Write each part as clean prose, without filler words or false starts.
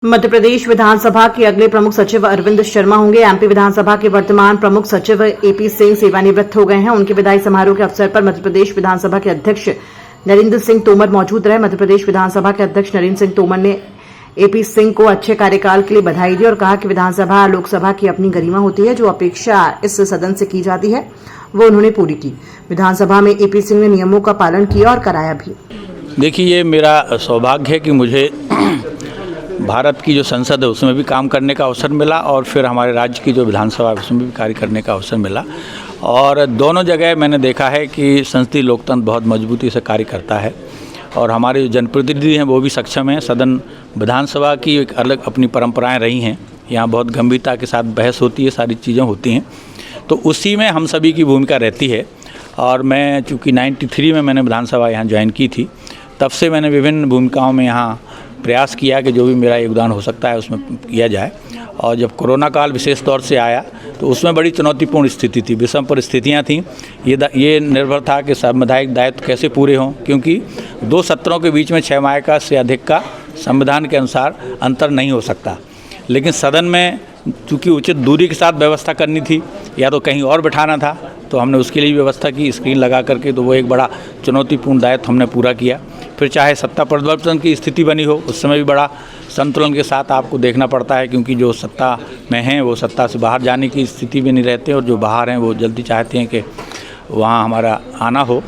मध्य प्रदेश विधानसभा के अगले प्रमुख सचिव अरविंद शर्मा होंगे। एमपी विधानसभा के वर्तमान प्रमुख सचिव एपी सिंह सेवानिवृत्त हो गए हैं। उनके विदाई समारोह के अवसर पर मध्य प्रदेश विधानसभा के अध्यक्ष नरेंद्र सिंह तोमर मौजूद रहे। मध्य प्रदेश विधानसभा के अध्यक्ष नरेंद्र सिंह तोमर ने एपी सिंह को अच्छे कार्यकाल के लिए बधाई दी और कहा कि विधानसभा लोकसभा की अपनी गरिमा होती है, जो अपेक्षा इस सदन से की जाती है वो उन्होंने पूरी की। विधानसभा में एपी सिंह ने नियमों का पालन किया और कराया भी। देखिए, ये मेरा सौभाग्य है कि मुझे भारत की जो संसद है उसमें भी काम करने का अवसर मिला और फिर हमारे राज्य की जो विधानसभा है उसमें भी कार्य करने का अवसर मिला। और दोनों जगह मैंने देखा है कि संसदीय लोकतंत्र बहुत मजबूती से कार्य करता है और हमारे जो जनप्रतिनिधि हैं वो भी सक्षम हैं। सदन विधानसभा की एक अलग अपनी परंपराएं रही हैं, यहाँ बहुत गंभीरता के साथ बहस होती है, सारी चीज़ें होती हैं, तो उसी में हम सभी की भूमिका रहती है। और मैं चूँकि 93 में मैंने विधानसभा यहाँ ज्वाइन की थी, तब से मैंने विभिन्न भूमिकाओं में यहाँ प्रयास किया कि जो भी मेरा योगदान हो सकता है उसमें किया जाए। और जब कोरोना काल विशेष तौर से आया तो उसमें बड़ी चुनौतीपूर्ण स्थिति थी, विषम परिस्थितियाँ थीं। ये निर्भर था कि संवैधानिक दायित्व कैसे पूरे हों, क्योंकि 2 सत्रों के बीच में 6 माह का से अधिक का संविधान के अनुसार अंतर नहीं हो सकता। लेकिन सदन में चूँकि उचित दूरी के साथ व्यवस्था करनी थी या तो कहीं और बिठाना था, तो हमने उसके लिए व्यवस्था की, स्क्रीन लगा करके, तो वो एक बड़ा चुनौतीपूर्ण दायित्व हमने पूरा किया। फिर चाहे सत्ता परिवर्तन की स्थिति बनी हो, उस समय भी बड़ा संतुलन के साथ आपको देखना पड़ता है, क्योंकि जो सत्ता में हैं वो सत्ता से बाहर जाने की स्थिति में नहीं रहते और जो बाहर हैं वो जल्दी चाहते हैं कि वहाँ हमारा आना हो।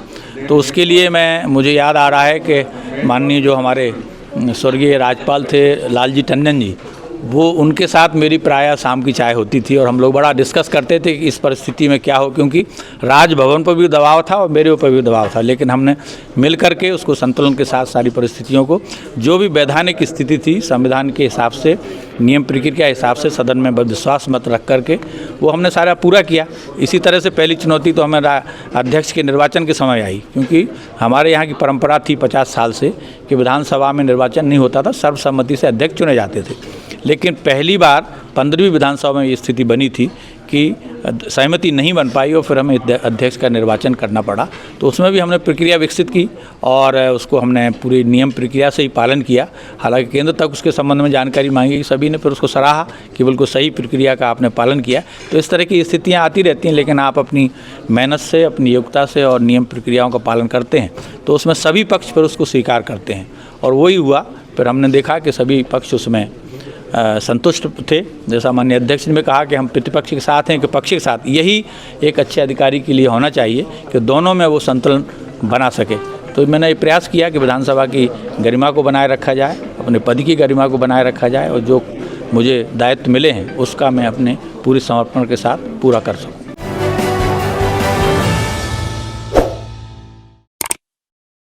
तो उसके लिए मुझे याद आ रहा है कि माननीय जो हमारे स्वर्गीय राज्यपाल थे लालजी टंडन जी, वो उनके साथ मेरी प्रायः शाम की चाय होती थी और हम लोग बड़ा डिस्कस करते थे कि इस परिस्थिति में क्या हो, क्योंकि राजभवन पर भी दबाव था और मेरे ऊपर भी दबाव था। लेकिन हमने मिल करके उसको संतुलन के साथ सारी परिस्थितियों को, जो भी वैधानिक स्थिति थी संविधान के हिसाब से, नियम प्रक्रिया के हिसाब से सदन में विश्वास मत रख करके वो हमने सारा पूरा किया। इसी तरह से पहली चुनौती तो हमें अध्यक्ष के निर्वाचन के समय आई, क्योंकि हमारे यहाँ की परंपरा थी 50 साल से कि विधानसभा में निर्वाचन नहीं होता था, सर्वसम्मति से अध्यक्ष चुने जाते थे। लेकिन पहली बार 15वीं विधानसभा में ये स्थिति बनी थी कि सहमति नहीं बन पाई और फिर हमें अध्यक्ष का निर्वाचन करना पड़ा। तो उसमें भी हमने प्रक्रिया विकसित की और उसको हमने पूरी नियम प्रक्रिया से ही पालन किया। हालांकि केंद्र तक उसके संबंध में जानकारी मांगी कि सभी ने फिर उसको सराहा कि बिल्कुल सही प्रक्रिया का आपने पालन किया। तो इस तरह की स्थितियाँ आती रहती हैं, लेकिन आप अपनी मेहनत से, अपनी योग्यता से और नियम प्रक्रियाओं का पालन करते हैं तो उसमें सभी पक्ष फिर उसको स्वीकार करते हैं और वही हुआ। फिर हमने देखा कि सभी पक्ष उसमें संतुष्ट थे। जैसा माननीय अध्यक्ष ने कहा कि हम प्रतिपक्ष के साथ हैं कि पक्ष के साथ, यही एक अच्छे अधिकारी के लिए होना चाहिए कि दोनों में वो संतुलन बना सके। तो मैंने ये प्रयास किया कि विधानसभा की गरिमा को बनाए रखा जाए, अपने पद की गरिमा को बनाए रखा जाए और जो मुझे दायित्व मिले हैं उसका मैं अपने पूरे समर्पण के साथ पूरा कर सकूँ।